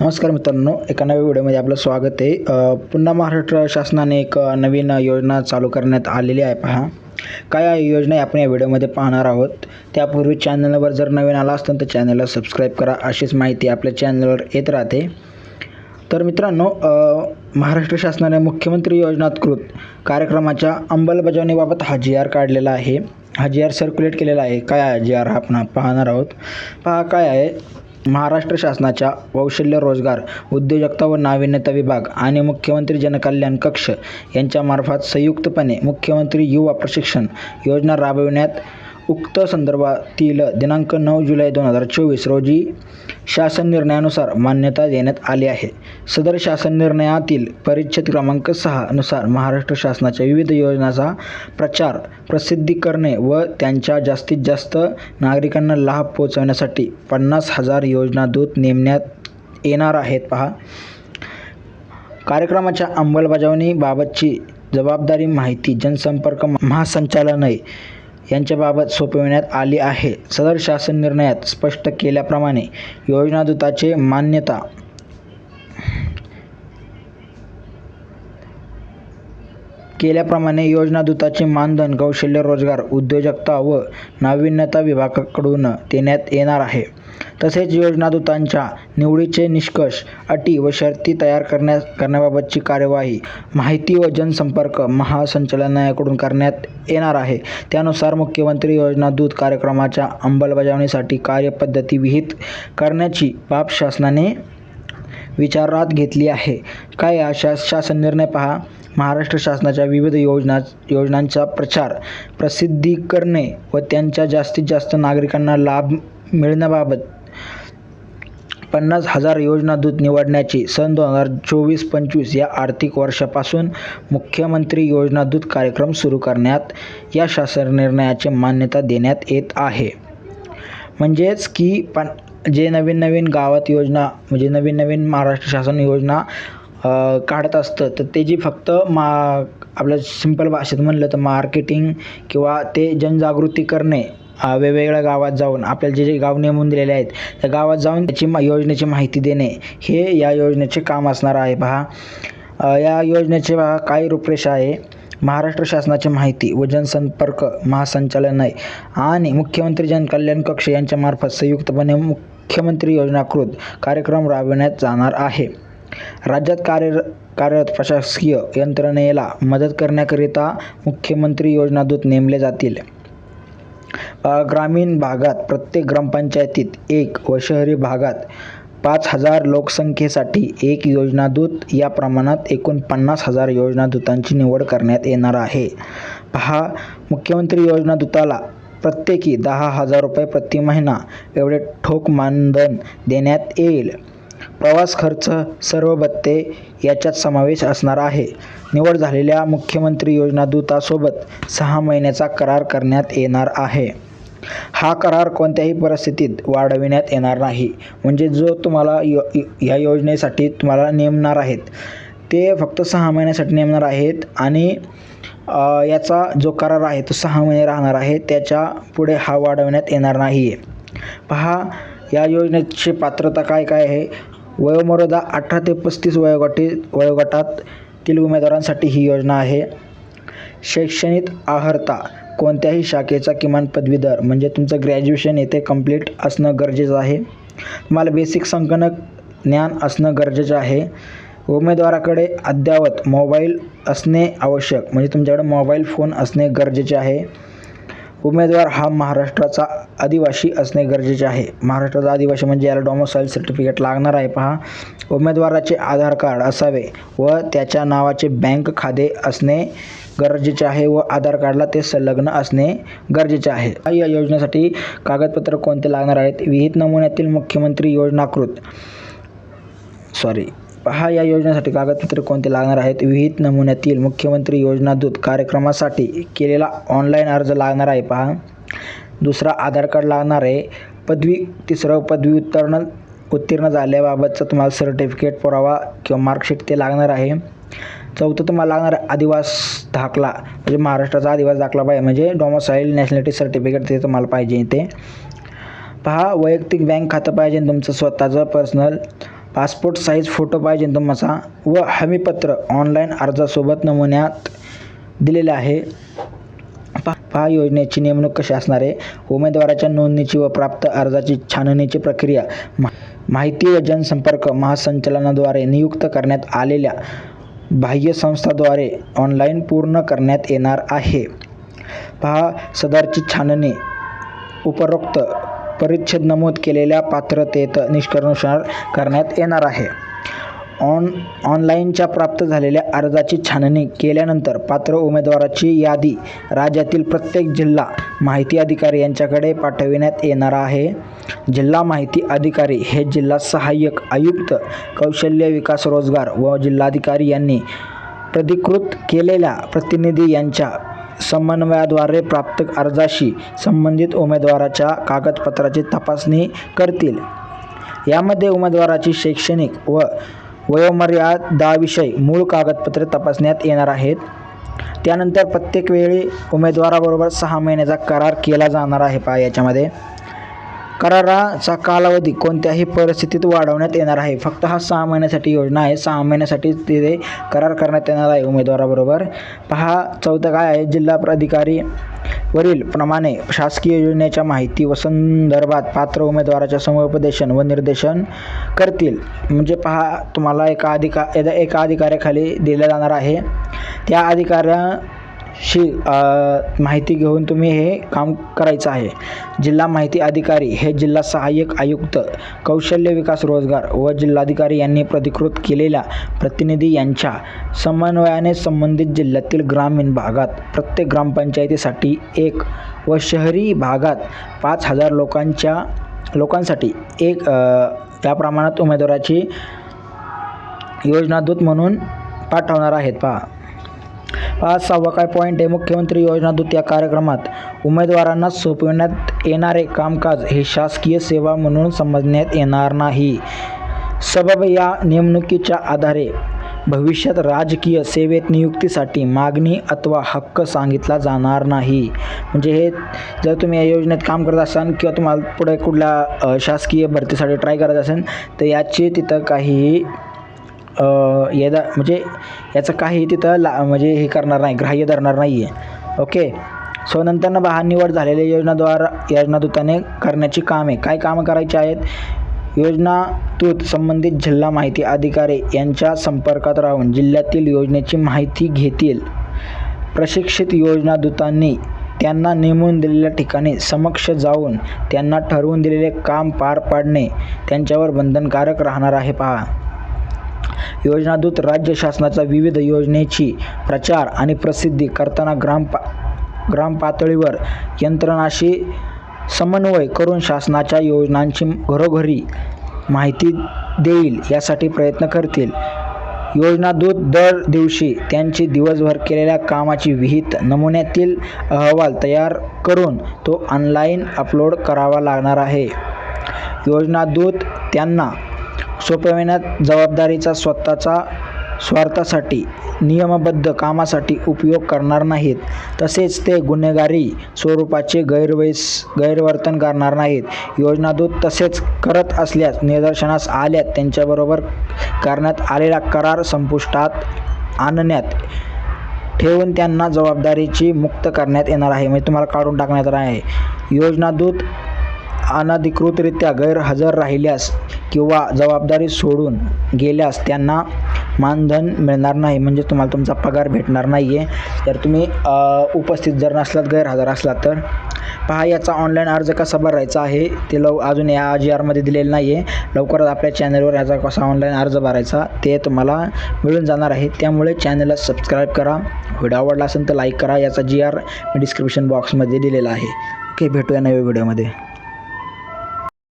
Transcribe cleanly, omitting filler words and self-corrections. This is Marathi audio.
नमस्कार मित्रांनो, एका नव्या व्हिडिओमध्ये आपलं स्वागत आहे. पुन्हा महाराष्ट्र शासनाने एक नवीन योजना चालू करण्यात आलेली आहे. पहा काय आहे योजना आपण या व्हिडिओमध्ये पाहणार आहोत. त्यापूर्वी चॅनलवर जर नवीन आला असेल तर चॅनलला सबस्क्राईब करा. अशीच माहिती आपल्या चॅनलवर येत राहते. तर मित्रांनो, महाराष्ट्र शासनाने मुख्यमंत्री योजनाकृत कार्यक्रमाच्या अंमलबजावणीबाबत हा GR काढलेला आहे. हा GR सर्क्युलेट केलेला आहे. काय आहे GR हा आपण पाहणार आहोत. पहा काय आहे. महाराष्ट्र शासनाच्या कौशल्य रोजगार उद्योजकता व नाविन्यता विभाग आणि मुख्यमंत्री जनकल्याण कक्ष यांच्यामार्फत संयुक्तपणे मुख्यमंत्री युवा प्रशिक्षण योजना राबविण्यात उक्त संदर्भातील दिनांक 9 जुलै 2024 रोजी शासन निर्णयानुसार मान्यता देण्यात आली आहे. सदर शासन निर्णयातील परिच्छेद क्रमांक 6 नुसार महाराष्ट्र शासनाच्या विविध योजनांचा प्रचार प्रसिद्धी करणे व त्यांच्या जास्तीत जास्त नागरिकांना लाभ पोहोचवण्यासाठी 50,000 योजनादूत नेमण्यात येणार आहेत. पहा कार्यक्रमाच्या अंमलबजावणीबाबतची जबाबदारी माहिती जनसंपर्क महासंचालनालय यांच्याबाबत सोपविण्यात आली आहे. सदर शासन निर्णयात स्पष्ट केल्याप्रमाणे योजनादूताचे मानधन कौशल्य रोजगार उद्योजकता व नाविन्यता विभागाकडून देण्यात येणार आहे. तसेच योजनादूतांच्या निवडीचे निष्कर्ष, अटी व शर्ती तयार करण्याबाबतची कार्यवाही माहिती व जनसंपर्क महासंचालनालयाकडून करण्यात येणार आहे. त्यानुसार मुख्यमंत्री योजनादूत कार्यक्रमाच्या अंमलबजावणीसाठी कार्यपद्धती विहित करण्याची बाब शासनाने विचारात घेतली आहे. काय हा शासन निर्णय. पहा महाराष्ट्र शासनाच्या विविध योजनांचा प्रचार प्रसिद्धी करणे व त्यांच्या जास्तीत जास्त नागरिकांना लाभ मिळण्याबाबत 50,000 योजनादूत निवडण्याची सन 2024-25 या आर्थिक वर्षापासून मुख्यमंत्री योजनादूत कार्यक्रम सुरू करण्यात या शासन निर्णयाची मान्यता देण्यात येत आहे. म्हणजेच की जे नवीन गावात योजना म्हणजे नवीन महाराष्ट्र शासन योजना काढत असतं तर ते जी फक्त आपल्या सिंपल भाषेत म्हणलं तर मार्केटिंग किंवा ते जनजागृती करणे, वेगवेगळ्या गावात जाऊन आपल्याला जे गाव नेमून दिलेले आहेत त्या गावात जाऊन त्याची योजनेची माहिती देणे हे या योजनेचे काम असणार आहे. पहा या योजनेचे काय रूपरेषा आहे. महाराष्ट्र शासनाची माहिती व जनसंपर्क महासंचालनालय आणि मुख्यमंत्री जनकल्याण कक्ष यांच्यामार्फत संयुक्तपणे मुख्यमंत्री योजनाकृत कार्यक्रम राबविण्यात जाणार आहे. राज्यात कार्यरत प्रशासकीय यंत्रणेला मदत करण्याकरिता मुख्यमंत्री योजनादूत नेमले जातील. ग्रामीण भागात प्रत्येक ग्रामपंचायतीत 1 व शहरी भागात 5,000 लोकसंख्येसाठी 1 योजनादूत या प्रमाणात एकूण 50,000 योजनादूतांची निवड करण्यात येणार आहे. पहा मुख्यमंत्री योजनादूताला प्रत्येकी 10,000 रुपये प्रति महिना एवढे ठोक मानधन देण्यात येईल. प्रवास खर्च सर्व भत्ते याच्यात समावेश असणार आहे. निवड झालेल्या मुख्यमंत्री योजनादूतासोबत 6 महिन्याचा करार करण्यात येणार आहे. हा करार कोणत्याही परिस्थितीत वाढविण्यात येणार नाही. म्हणजे जो तुम्हाला या योजनेसाठी तुम्हाला नेमणार आहेत ते फक्त 6 महिन्यासाठी नेमणार आहेत आणि याचा जो करार आहे तो 6 महिने राहणार आहे. त्याच्या पुढे हा वाढवण्यात येणार नाही आहे. पहा या योजनेची पात्रता काय आहे. वयोमर्यादा 18 ते 35 वयोगटातील उमेदवारांसाठी ही योजना आहे. शैक्षणिक अर्हता कोणत्याही शाखेचा किमान पदवीधर म्हणजे तुमचं ग्रॅज्युएशन येथे कंप्लीट असणं गरजेचं आहे. तुम्हाला बेसिक संगणक ज्ञान असणं गरजेचं आहे. उमेदवाराकडे अद्ययावत मोबाईल असणे आवश्यक म्हणजे तुमच्याकडे मोबाईल फोन असणे गरजेचे आहे. उमेदवार हा महाराष्ट्राचा आदिवासी असणे गरजेचे आहे. महाराष्ट्राचा आदिवासी म्हणजे याला डॉमिसाईल सर्टिफिकेट लागणार आहे. पहा उमेदवाराचे आधार कार्ड असावे व त्याच्या नावाचे बँक खाते असणे गरजेचे आहे व आधार कार्डला ते संलग्न असणे गरजेचे आहे. या योजनेसाठी कागदपत्र कोणते लागणार आहेत. विहित नमुन्यातील मुख्यमंत्री योजनाकृत पहा या योजनेसाठी कागदपत्रे कोणते लागणार आहेत. विहित नमुन्यातील मुख्यमंत्री योजनादूत कार्यक्रमासाठी केलेला ऑनलाईन अर्ज लागणार आहे. पहा दुसरा आधार कार्ड लागणार आहे. तिसरं पदवी उत्तीर्ण झाल्याबाबतचं तुम्हाला सर्टिफिकेट पुरावा किंवा मार्कशीट ते लागणार आहे. चौथं तुम्हाला लागणार आदिवासी दाखला म्हणजे महाराष्ट्राचा आदिवासी दाखला पाहिजे म्हणजे डॉमिसाईल नॅशनॅलिटी सर्टिफिकेट ते तुम्हाला पाहिजे. ते पहा वैयक्तिक बँक खातं पाहिजे तुमचं स्वतःचं पर्सनल. पासपोर्ट साईज फोटो पाहिजे तुमचा व हमीपत्र ऑनलाईन अर्जासोबत नमुन्यात दिलेले आहे. पहा योजनेची नेमणूक कशी असणार आहे. उमेदवाराच्या नोंदणीची व प्राप्त अर्जाची छाननीची प्रक्रिया माहिती व जनसंपर्क महासंचालनाद्वारे नियुक्त करण्यात आलेल्या बाह्य संस्थाद्वारे ऑनलाईन पूर्ण करण्यात येणार आहे. पहा सदरची छाननी उपरोक्त परिच्छेद नमूद केलेल्या पात्रतेत निष्कर्षानुसार करण्यात येणार आहे. ऑनलाईनच्या प्राप्त झालेल्या अर्जाची छाननी केल्यानंतर पात्र उमेदवाराची यादी राज्यातील प्रत्येक जिल्हा माहिती अधिकारी यांच्याकडे पाठविण्यात येणार आहे. जिल्हा माहिती अधिकारी हे जिल्हा सहाय्यक आयुक्त कौशल्य विकास रोजगार व जिल्हाधिकारी यांनी प्राधिकृत केलेल्या प्रतिनिधी यांच्या समन्वयाद्वारे प्राप्त अर्जाशी संबंधित उमेदवाराच्या कागदपत्राची तपासणी करतील. यामध्ये उमेदवाराची शैक्षणिक व वयोमर्यादाविषयी मूळ कागदपत्रे तपासण्यात येणार आहेत. त्यानंतर प्रत्येक वेळी उमेदवाराबरोबर 6 महिन्याचा करार केला जाणार आहे. पहा याच्यामध्ये कराराचा कालावधी कोणत्याही परिस्थितीत वाढवण्यात येणार आहे. फक्त हा 6 महिन्यासाठी योजना आहे. 6 महिन्यासाठी तिथे करार करण्यात येणार आहे उमेदवाराबरोबर. पहा चौथं काय आहे. जिल्हा अधिकारी वरील प्रमाणे शासकीय योजनेच्या माहिती व संदर्भात पात्र उमेदवाराच्या समुपदेशन व निर्देशन करतील. म्हणजे पहा तुम्हाला एका अधिकाऱ्याखाली दिलं जाणार आहे. त्या अधिकाऱ्याशी माहिती घेऊन तुम्ही हे काम करायचं आहे. जिल्हा माहिती अधिकारी हे जिल्हा सहाय्यक आयुक्त कौशल्य विकास रोजगार व जिल्हाधिकारी यांनी प्राधिकृत केलेल्या प्रतिनिधी यांच्या समन्वयाने संबंधित जिल्ह्यातील ग्रामीण भागात प्रत्येक ग्रामपंचायतीसाठी 1 व शहरी भागात 5,000 लोकांसाठी 1 या प्रमाणात उमेदवाराची योजनादूत म्हणून पाठवणार आहेत. पहा 6वा काय पॉईंट आहे. मुख्यमंत्री योजनादूत या कार्यक्रमात उमेदवारांना सोपविण्यात येणारे कामकाज हे शासकीय सेवा म्हणून समजण्यात येणार नाही. सबब या नेमणुकीच्या आधारे भविष्यात राजकीय सेवेत नियुक्तीसाठी मागणी अथवा हक्क सांगितला जाणार नाही. म्हणजे हे जर तुम्ही या योजनेत काम करत असाल किंवा तुम्हाला पुढे कुठल्या शासकीय भरतीसाठी ट्राय करत असाल तर याची तिथं काहीही म्हणजे याचं काही तिथं म्हणजे हे करणार नाही, ग्राह्य धरणार नाही आहे. ओके. सो नंतर पहा निवड झालेल्या योजनादूताने करण्याची कामे काय कामं करायची आहेत. योजनादूत संबंधित जिल्हा माहिती अधिकारी यांच्या संपर्कात राहून जिल्ह्यातील योजनेची माहिती घेतील. प्रशिक्षित योजनादूतांनी त्यांना नेमून दिलेल्या ठिकाणी समक्ष जाऊन त्यांना ठरवून दिलेले काम पार पाडणे त्यांच्यावर बंधनकारक राहणार आहे. पहा योजनादूत राज्य शासनाच्या विविध योजनेची प्रचार आणि प्रसिद्धी करताना ग्राम पातळीवर यंत्रणांशी समन्वय करून शासनाच्या योजनांची घरोघरी माहिती देईल यासाठी प्रयत्न करतील. योजनादूत दर दिवशी त्यांची दिवसभर केलेल्या कामाची विहित नमुन्यातील अहवाल तयार करून तो ऑनलाईन अपलोड करावा लागणार आहे. योजनादूत त्यांना सोपविण्यात जबाबदारीचा स्वतःचा स्वार्थासाठी नियमबद्ध कामासाठी उपयोग करणार नाहीत. तसेच ते गुन्हेगारी स्वरूपाचे गैरवर्तन करणार नाहीत. योजनादूत तसेच करत असल्यास निदर्शनास आल्यास त्यांच्याबरोबर करण्यात आलेला करार संपुष्टात आणण्यात ठेवून त्यांना जबाबदारीची मुक्त करण्यात येणार आहे. म्हणजे तुम्हाला काढून टाकण्यात येणार आहे. योजनादूत अनधिकृतरित्या गैरहजर राहिल्यास किंवा जबाबदारी सोडून गेल्यास त्यांना मानधन मिळणार नाही. म्हणजे तुम्हाला तुमचा पगार भेटणार नाही आहे जर तुम्ही उपस्थित जर नसलात, गैरहजर असलात तर. पहा याचा ऑनलाईन अर्ज कसा भरायचा आहे ते अजून या GR मध्ये दिलेलं नाही आहे. लवकरच आपल्या चॅनलवर याचा कसा ऑनलाईन अर्ज भरायचा ते तुम्हाला मिळून जाणार आहे. त्यामुळे चॅनलला सबस्क्राईब करा. व्हिडिओ आवडला असेल तर लाईक करा. याचा GR मी डिस्क्रिप्शन बॉक्समध्ये दिलेला आहे. ओके, भेटूया नव्या व्हिडिओमध्ये.